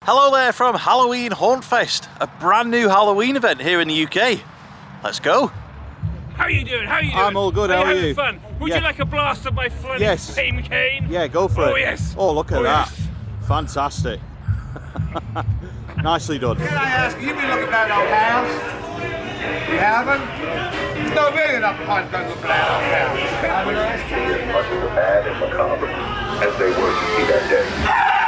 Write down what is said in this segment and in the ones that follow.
Hello there from Halloween Hauntfest, a brand new Halloween event here in the UK. Let's go. How are you doing? How are you doing? I'm all good, how are you? Having fun? Would you like a blast of my flame cane? Yeah, go for it. Oh yes. Oh, look at that. Yes. Fantastic. Nicely done. Can I ask, you been looking at that old house? You haven't? No, really enough time to look at that old house. Much of the bad and macabre as they were to see that day.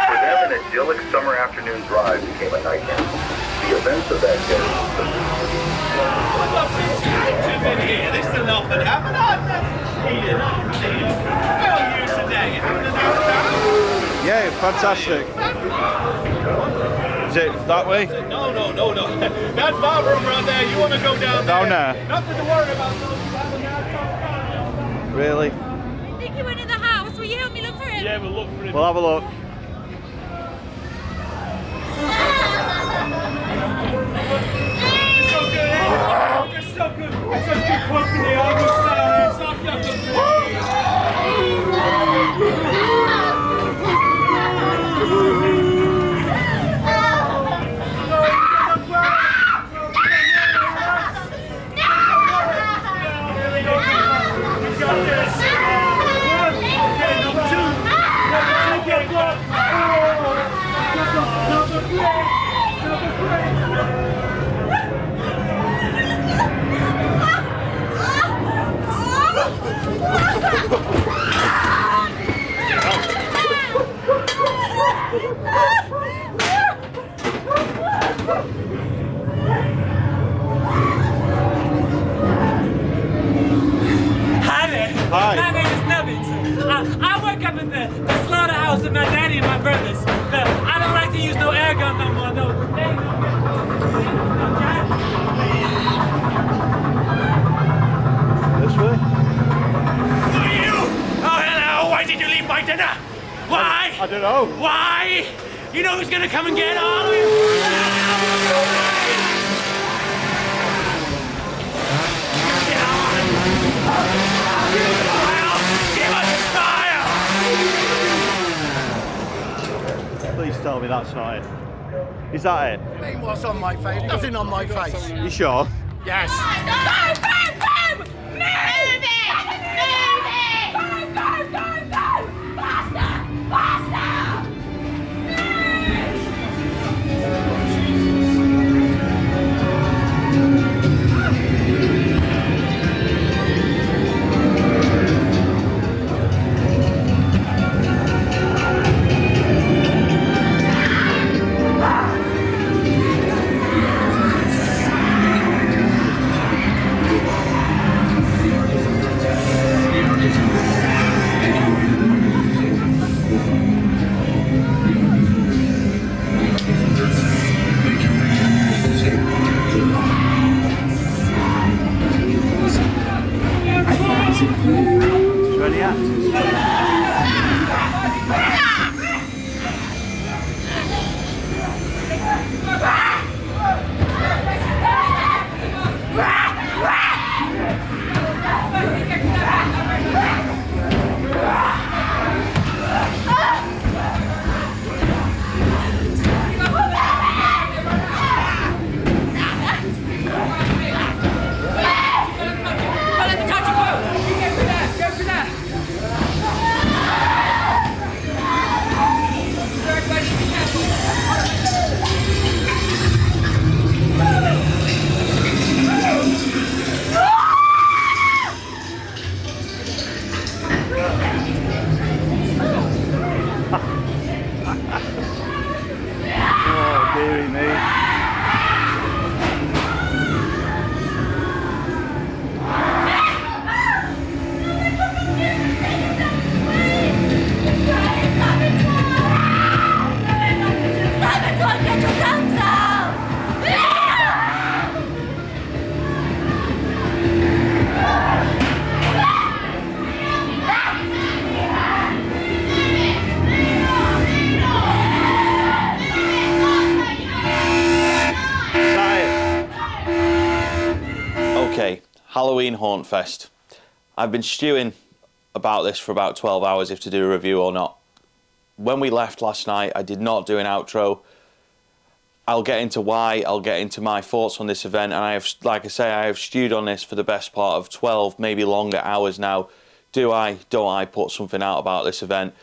For them, an idyllic summer afternoon drive became a nightmare. The events of that day. I've got since active in here. This is nothing happened. I've never seen it. How are you today? Having a nice time? Yeah, fantastic. Is it that way? No. That's my room right there. You want to go down there? Down there. Nothing to worry about. Have a nice time. Really? I think he went in the house. Will you help me look for him? Yeah, we'll look for him. We'll have a look. It's so good. It's so good. It's so good company. I was it's like you have to Hi, my name is Nubbins. I work up at the slaughterhouse with my daddy and my brothers. I don't like to use no air gun no more. No. This way? Who are you? Oh, hello. Why did you leave my dinner? Why? I don't know. Why? You know who's gonna come and get all of you? Please tell me that's not it. Is that it? Ain't what's on my face. Nothing on my face. You sure? Yes. Go! Move it! Go! Faster! Is there any actors? Oh, dearie me. Get your guns out! Is that it? Okay, Halloween Hauntfest. I've been stewing about this for about 12 hours if to do a review or not. When we left last night, I did not do an outro. I'll get into why, I'll get into my thoughts on this event, and I have, like I say, I have stewed on this for the best part of 12, maybe longer hours now. Do I, don't I put something out about this event?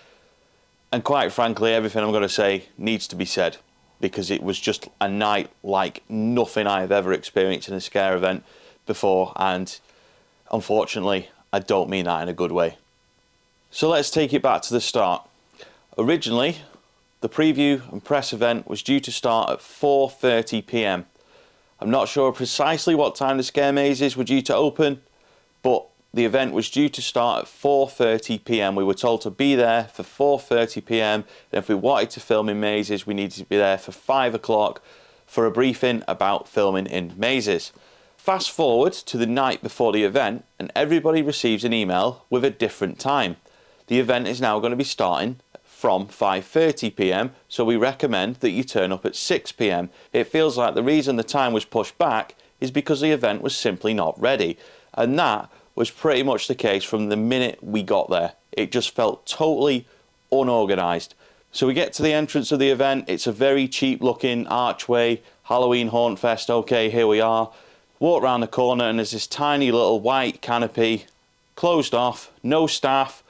And quite frankly, everything I'm going to say needs to be said, because it was just a night like nothing I have ever experienced in a scare event before, and unfortunately, I don't mean that in a good way. So let's take it back to the start. Originally, the preview and press event was due to start at 4:30 p.m. I'm not sure precisely what time the scare mazes were due to open, but the event was due to start at 4:30 p.m. We were told to be there for 4:30 p.m. and if we wanted to film in mazes, we needed to be there for 5 o'clock for a briefing about filming in mazes. Fast forward to the night before the event, and everybody receives an email with a different time. The event is now going to be starting from 5:30 p.m, so we recommend that you turn up at 6 p.m. It feels like the reason the time was pushed back is because the event was simply not ready, and that was pretty much the case from the minute we got there. It just felt totally unorganised. So we get to the entrance of the event. It's a very cheap looking archway, Halloween Haunt Fest. Okay, here we are. Walk around the corner and there's this tiny little white canopy, closed off, no staff,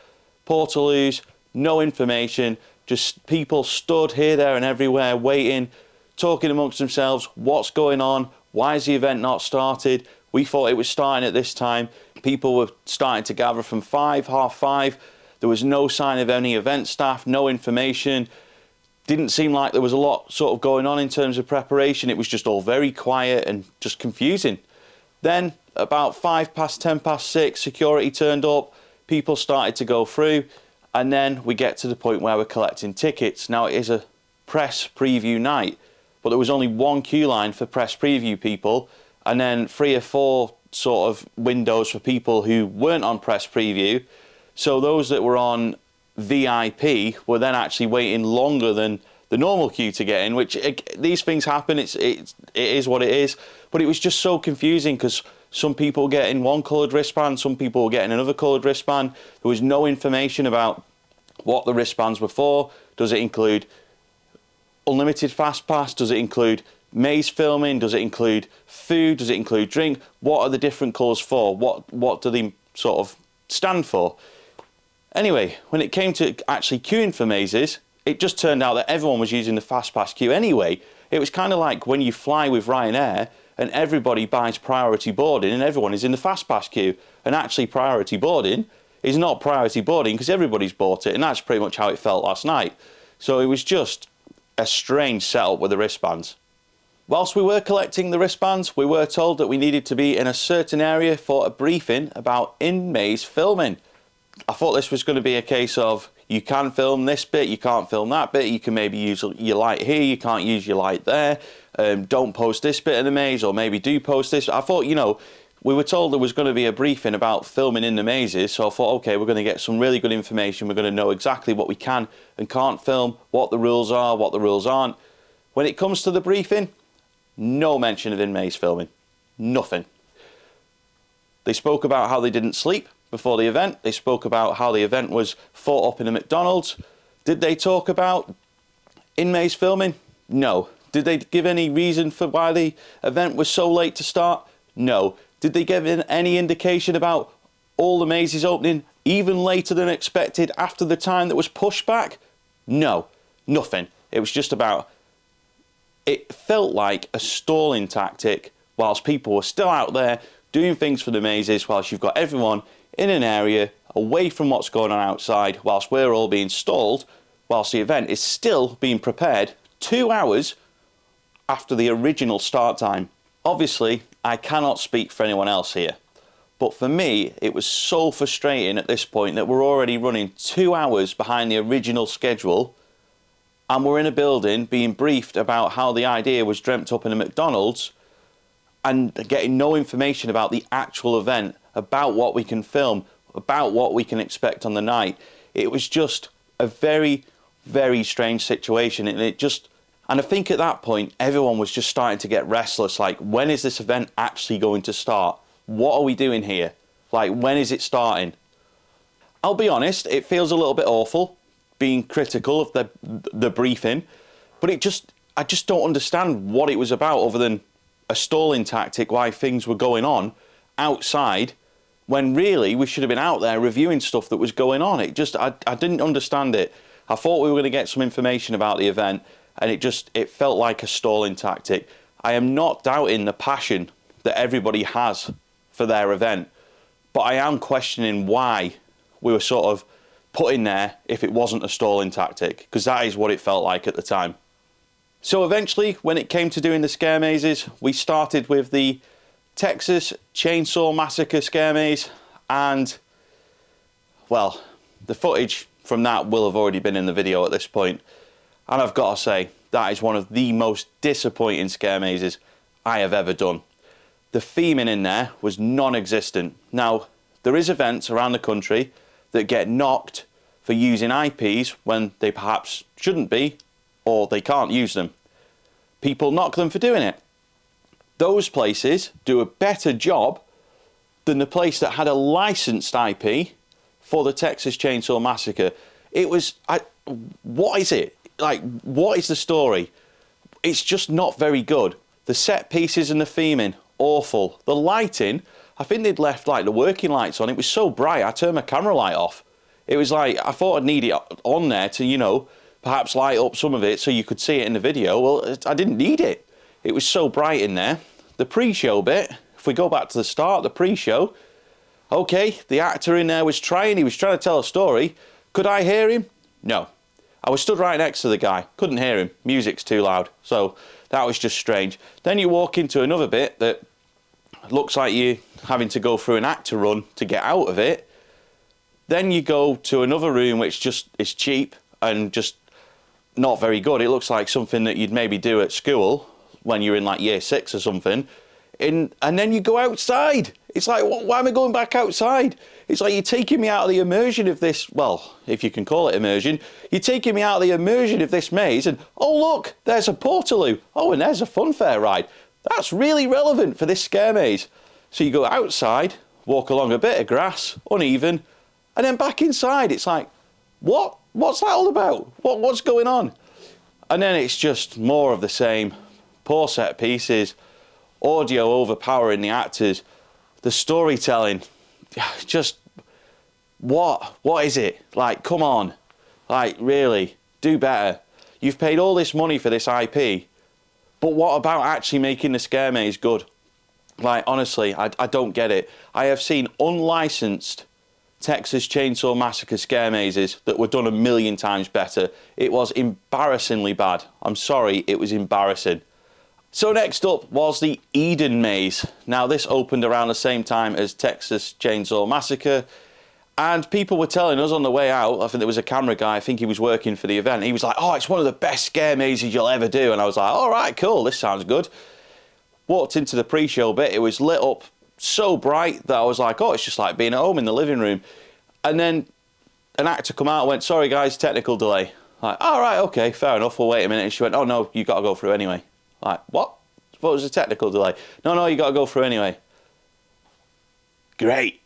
portaloos, no information, just people stood here, there and everywhere waiting, talking amongst themselves, what's going on, why is the event not started? We thought it was starting at this time. People were starting to gather from 5, half 5. There was no sign of any event staff, no information. Didn't seem like there was a lot sort of going on in terms of preparation. It was just all very quiet and just confusing. Then about 5 past 10 past 6, security turned up, people started to go through, and then we get to the point where we're collecting tickets. Now it is a press preview night, but there was only one queue line for press preview people, and then 3 or 4 sort of windows for people who weren't on press preview. So those that were on VIP were then actually waiting longer than the normal queue to get in, which these things happen. It is what it is, but it was just so confusing because some people were getting one coloured wristband, some people were getting another coloured wristband. There was no information about what the wristbands were for. Does it include unlimited fast pass? Does it include maze filming? Does it include food? Does it include drink? What are the different colours for? What do they sort of stand for? Anyway, when it came to actually queuing for mazes, it just turned out that everyone was using the fast pass queue anyway. It was kind of like when you fly with Ryanair and everybody buys priority boarding and everyone is in the fast pass queue, and actually priority boarding is not priority boarding because everybody's bought it, and that's pretty much how it felt last night. So it was just a strange setup with the wristbands. Whilst we were collecting the wristbands, we were told that we needed to be in a certain area for a briefing about in-maze filming. I thought this was going to be a case of you can film this bit, you can't film that bit, you can maybe use your light here, you can't use your light there, don't post this bit in the maze, or maybe do post this. I thought, you know, we were told there was going to be a briefing about filming in the mazes, so I thought, okay, we're going to get some really good information, we're going to know exactly what we can and can't film, what the rules are, what the rules aren't. When it comes to the briefing, no mention of in-maze filming. Nothing. They spoke about how they didn't sleep before the event. They spoke about how the event was thought up in a McDonald's. Did they talk about in-maze filming? No. Did they give any reason for why the event was so late to start? No. Did they give any indication about all the mazes opening even later than expected after the time that was pushed back? No. Nothing. It was just about... It felt like a stalling tactic whilst people were still out there doing things for the mazes, whilst you've got everyone in an area away from what's going on outside, whilst we're all being stalled, whilst the event is still being prepared 2 hours after the original start time. Obviously, I cannot speak for anyone else here, but for me, it was so frustrating at this point that we're already running 2 hours behind the original schedule, and we're in a building being briefed about how the idea was dreamt up in a McDonald's and getting no information about the actual event, about what we can film, about what we can expect on the night. It was just a very, very strange situation, and I think at that point everyone was just starting to get restless, like, when is this event actually going to start? What are we doing here? Like, when is it starting? I'll be honest, it feels a little bit awful being critical of the briefing, but I just don't understand what it was about other than a stalling tactic, why things were going on outside when really we should have been out there reviewing stuff that was going on. It just, I didn't understand it. I thought we were going to get some information about the event, and it felt like a stalling tactic. I am not doubting the passion that everybody has for their event, but I am questioning why we were sort of put in there if it wasn't a stalling tactic, because that is what it felt like at the time. So eventually, when it came to doing the scare mazes, we started with the Texas Chainsaw Massacre scare maze, and, well, the footage from that will have already been in the video at this point, and I've got to say, that is one of the most disappointing scare mazes I have ever done. The theming in there was non-existent. Now, there is events around the country that get knocked for using IPs when they perhaps shouldn't be, or they can't use them. People knock them for doing it. Those places do a better job than the place that had a licensed IP for the Texas Chainsaw Massacre. It was, what is it? Like, what is the story? It's just not very good. The set pieces and the theming, awful. The lighting, I think they'd left like the working lights on. It was so bright, I turned my camera light off. It was like, I thought I'd need it on there to, you know, perhaps light up some of it so you could see it in the video. Well, I didn't need it. It was so bright in there. The pre-show bit, if we go back to the start, the pre-show, okay, the actor in there was trying to tell a story. Could I hear him? No. I was stood right next to the guy, couldn't hear him, music's too loud. So that was just strange. Then you walk into another bit that looks like you're having to go through an actor run to get out of it. Then you go to another room which just is cheap and just not very good. It looks like something that you'd maybe do at school when you're in like year 6 or something. And then you go outside. It's like, why am I going back outside? It's like you're taking me out of the immersion of this, well, if you can call it immersion, you're taking me out of the immersion of this maze and, oh look, there's a Portaloo. Oh, and there's a funfair ride. That's really relevant for this scare maze. So you go outside, walk along a bit of grass, uneven, and then back inside. It's like, what? What's that all about? What's going on? And then it's just more of the same. Poor set pieces, audio overpowering the actors, the storytelling, just, what is it? Like, come on, like, really, do better. You've paid all this money for this IP, but what about actually making the scare maze good? Like, honestly, I don't get it. I have seen unlicensed Texas Chainsaw Massacre scare mazes that were done 1,000,000 times better. It was embarrassingly bad. I'm sorry, it was embarrassing. So next up was the Eden Maze. Now this opened around the same time as Texas Chainsaw Massacre, and people were telling us on the way out, I think there was a camera guy, I think he was working for the event, he was like, oh, it's one of the best scare mazes you'll ever do, and I was like, all right, cool, this sounds good. Walked into the pre-show bit, it was lit up so bright that I was like, oh, it's just like being at home in the living room. And then an actor come out and went, sorry guys, technical delay. Like, all right, okay, fair enough, we'll wait a minute. And she went, oh no, you got to go through anyway. Like, what? What was a technical delay? No, you got to go through anyway. Great.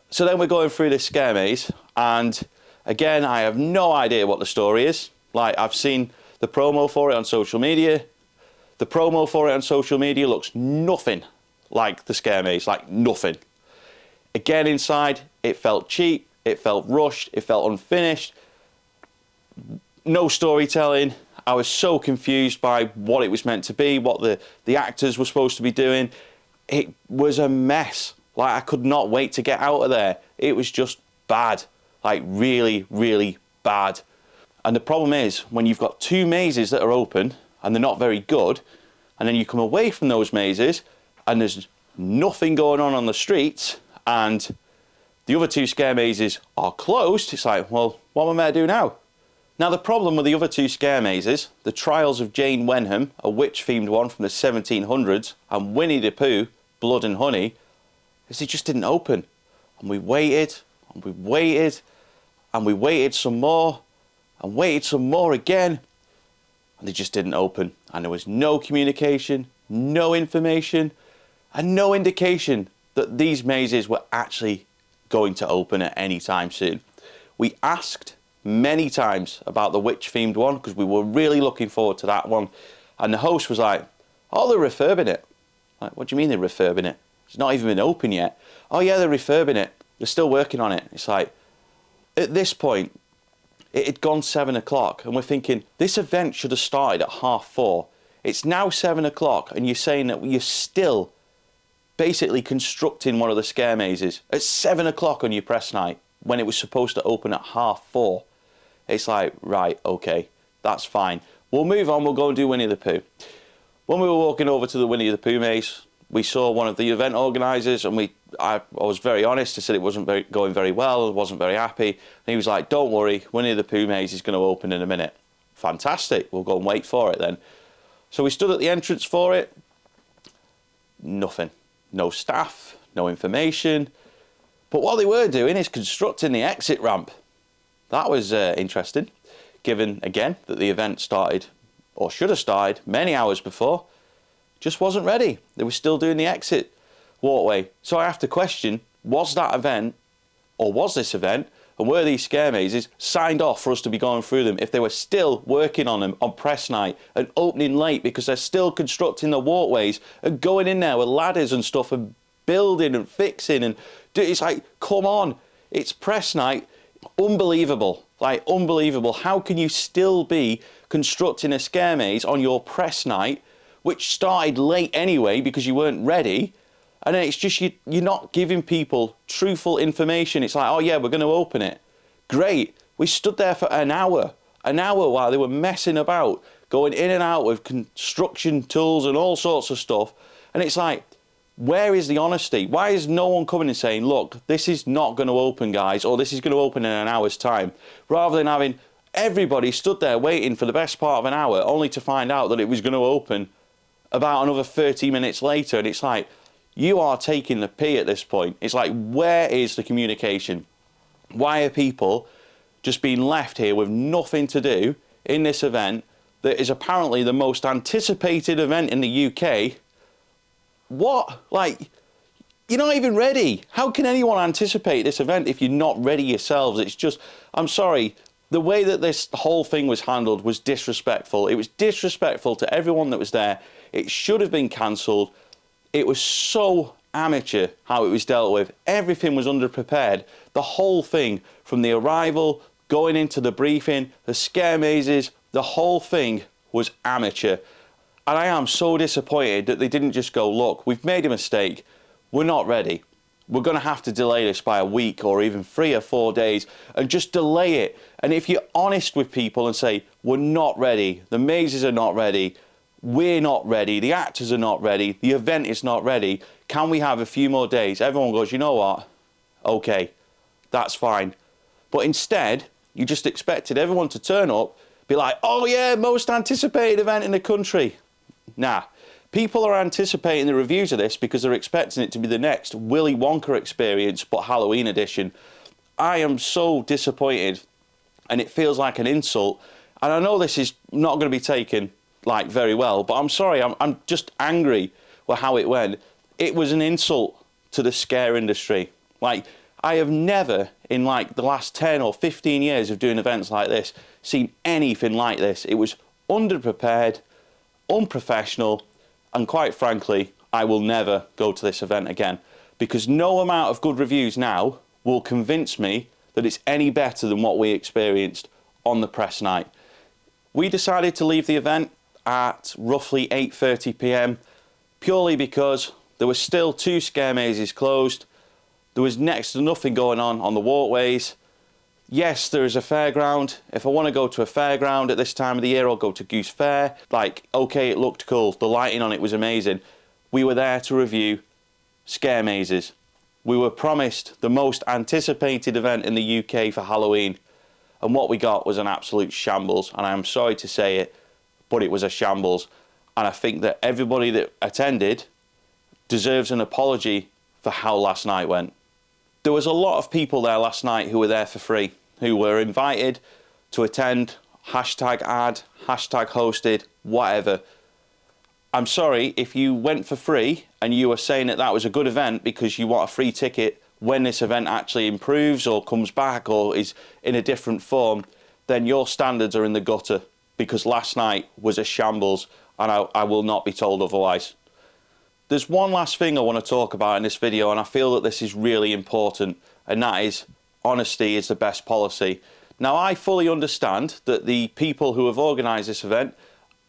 So then we're going through this scare maze, and again, I have no idea what the story is. Like, I've seen the promo for it on social media. The promo for it on social media looks nothing like the scare maze, like nothing. Again, inside, it felt cheap, it felt rushed, it felt unfinished. No storytelling. I was so confused by what it was meant to be, what the actors were supposed to be doing. It was a mess. Like, I could not wait to get out of there. It was just bad. Like, really, really bad. And the problem is, when you've got 2 mazes that are open, and they're not very good, and then you come away from those mazes, and there's nothing going on the streets, and the other 2 scare mazes are closed, it's like, well, what am I meant to do now? Now, the problem with the other 2 scare mazes, the Trials of Jane Wenham, a witch-themed one from the 1700s, and Winnie the Pooh, Blood and Honey, is they just didn't open. And we waited, and we waited, and we waited some more, and waited some more again, and they just didn't open. And there was no communication, no information, and no indication that these mazes were actually going to open at any time soon. We asked many times about the witch-themed one because we were really looking forward to that one. And the host was like, oh, they're refurbing it. Like, what do you mean they're refurbing it? It's not even been open yet. Oh yeah, they're refurbing it. They're still working on it. It's like, at this point, it had gone 7 o'clock and we're thinking, this event should have started at 4:30. It's now 7 o'clock and you're saying that you're still basically constructing one of the scare mazes at 7 o'clock on your press night when it was supposed to open at 4:30. It's like, right, okay, that's fine. We'll move on, we'll go and do Winnie the Pooh. When we were walking over to the Winnie the Pooh maze, we saw one of the event organisers and I was very honest. I said it wasn't going very well, I wasn't very happy. And he was like, don't worry, Winnie the Pooh maze is going to open in a minute. Fantastic, we'll go and wait for it then. So we stood at the entrance for it. Nothing. No staff, no information. But what they were doing is constructing the exit ramp. That was interesting, given, again, that the event started, or should have started, many hours before. Just wasn't ready. They were still doing the exit walkway. So I have to question, was that event, or was this event, and were these scare mazes signed off for us to be going through them if they were still working on them on press night and opening late because they're still constructing the walkways and going in there with ladders and stuff and building and fixing, and it's like, come on, it's press night. Unbelievable, like unbelievable. How can you still be constructing a scare maze on your press night, which started late anyway because you weren't ready? And then it's just, you're not giving people truthful information. It's like, oh yeah, we're going to open it. Great. We stood there for an hour while they were messing about, going in and out with construction tools and all sorts of stuff. And it's like, where is the honesty? Why is no one coming and saying, look, this is not going to open, guys, or this is going to open in an hour's time, rather than having everybody stood there waiting for the best part of an hour only to find out that it was going to open about another 30 minutes later. And it's like, you are taking the pee at this point. It's like, where is the communication? Why are people just being left here with nothing to do in this event that is apparently the most anticipated event in the UK? What? Like, you're not even ready. How can anyone anticipate this event if you're not ready yourselves? It's just, I'm sorry, the way that this whole thing was handled was disrespectful. It was disrespectful to everyone that was there. It should have been cancelled. It was so amateur how it was dealt with. Everything was underprepared. The whole thing, from the arrival, going into the briefing, the scare mazes, the whole thing was amateur. And I am so disappointed that they didn't just go, look, we've made a mistake. We're not ready. We're going to have to delay this by a week or even 3 or 4 days and just delay it. And if you're honest with people and say, we're not ready, the mazes are not ready, we're not ready, the actors are not ready, the event is not ready, can we have a few more days? Everyone goes, you know what? Okay, that's fine. But instead, you just expected everyone to turn up, be like, oh yeah, most anticipated event in the country. Nah, people are anticipating the reviews of this because they're expecting it to be the next Willy Wonka experience, but Halloween edition. I am so disappointed, and it feels like an insult. And I know this is not going to be taken like very well, but I'm sorry, I'm just angry with how it went. It was an insult to the scare industry. Like, I have never in like the last 10 or 15 years of doing events like this seen anything like this. It was underprepared, unprofessional, and quite frankly, I will never go to this event again, because no amount of good reviews now will convince me that it's any better than what we experienced on the press night. We decided to leave the event at roughly 8:30 p.m. purely because there were still 2 scare mazes closed. There was next to nothing going on the walkways. Yes, there is a fairground. If I want to go to a fairground at this time of the year, I'll go to Goose Fair. Like, okay, it looked cool. The lighting on it was amazing. We were there to review scare mazes. We were promised the most anticipated event in the UK for Halloween. And what we got was an absolute shambles. And I am sorry to say it, but it was a shambles. And I think that everybody that attended deserves an apology for how last night went. There was a lot of people there last night who were there for free, who were invited to attend, hashtag ad, hashtag hosted, whatever. I'm sorry, if you went for free and you were saying that that was a good event because you want a free ticket, when this event actually improves or comes back or is in a different form, then your standards are in the gutter, because last night was a shambles, and I will not be told otherwise. There's one last thing I want to talk about in this video, and I feel that this is really important, and that is honesty is the best policy. Now, I fully understand that the people who have organised this event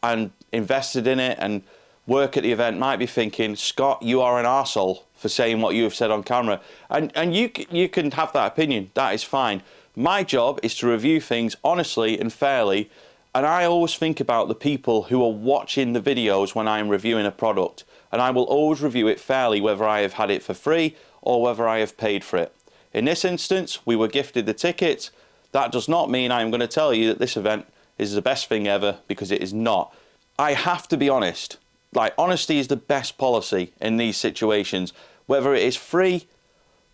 and invested in it and work at the event might be thinking, Scott, you are an arsehole for saying what you have said on camera. And you can have that opinion, that is fine. My job is to review things honestly and fairly, and I always think about the people who are watching the videos when I'm reviewing a product, and I will always review it fairly, whether I have had it for free or whether I have paid for it. In this instance, we were gifted the tickets. That does not mean I'm going to tell you that this event is the best thing ever, because it is not. I have to be honest. Like, honesty is the best policy in these situations. Whether it is free,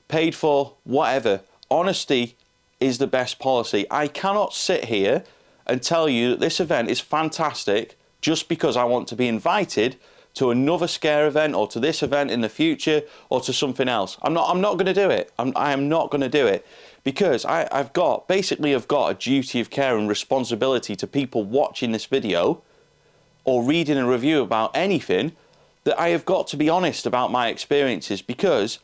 paid for, whatever, honesty is the best policy. I cannot sit here and tell you that this event is fantastic just because I want to be invited to another scare event or to this event in the future or to something else. I'm not going to do it. I am not going to do it, because I've got a duty of care and responsibility to people watching this video or reading a review about anything, that I have got to be honest about my experiences, because,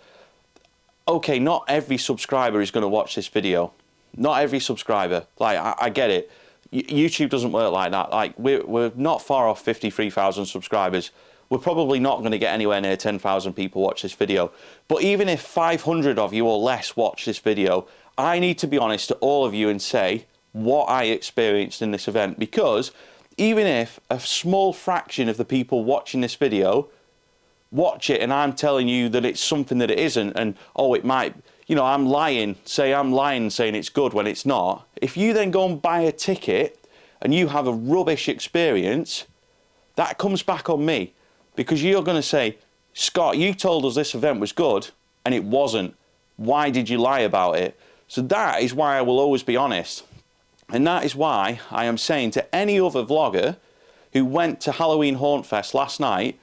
okay, not every subscriber is going to watch this video. Not every subscriber. Like, I get it. YouTube doesn't work like that. Like, we're not far off 53,000 subscribers. We're probably not going to get anywhere near 10,000 people watch this video. But even if 500 of you or less watch this video, I need to be honest to all of you and say what I experienced in this event, because even if a small fraction of the people watching this video watch it and I'm telling you that it's something that it isn't, and oh, it might, you know, I'm lying saying it's good when it's not. If you then go and buy a ticket and you have a rubbish experience, that comes back on me, because you're going to say, Scott, you told us this event was good and it wasn't. Why did you lie about it? So that is why I will always be honest. And that is why I am saying to any other vlogger who went to Halloween Hauntfest last night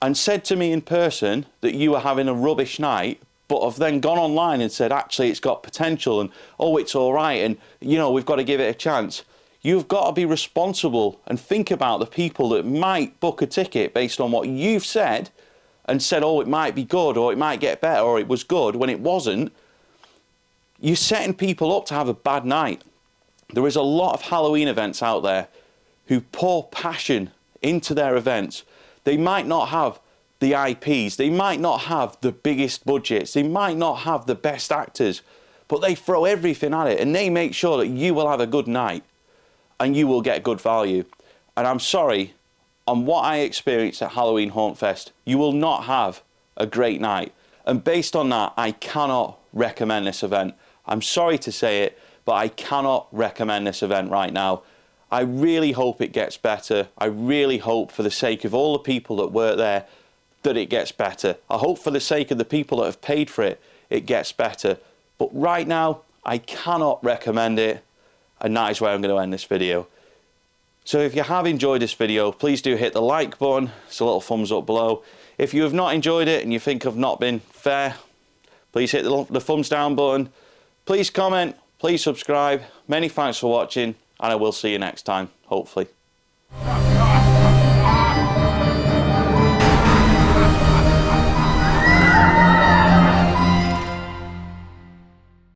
and said to me in person that you were having a rubbish night, but have then gone online and said, actually, it's got potential, and oh, it's all right, and you know, we've got to give it a chance. You've got to be responsible and think about the people that might book a ticket based on what you've said and said, oh, it might be good, or it might get better, or it was good when it wasn't. You're setting people up to have a bad night. There is a lot of Halloween events out there who pour passion into their events. They might not have the IPs, they might not have the biggest budgets, they might not have the best actors, but they throw everything at it and they make sure that you will have a good night and you will get good value. And I'm sorry, on what I experienced at Halloween Hauntfest, you will not have a great night. And based on that, I cannot recommend this event. I'm sorry to say it, but I cannot recommend this event right now. I really hope it gets better. I really hope, for the sake of all the people that work there, that it gets better. I hope for the sake of the people that have paid for it, it gets better. But right now, I cannot recommend it, and that is where I'm going to end this video. So if you have enjoyed this video, please do hit the like button. It's a little thumbs up below. If you have not enjoyed it and you think I've not been fair, please hit the thumbs down button. Please comment, please subscribe. Many thanks for watching, and I will see you next time, hopefully.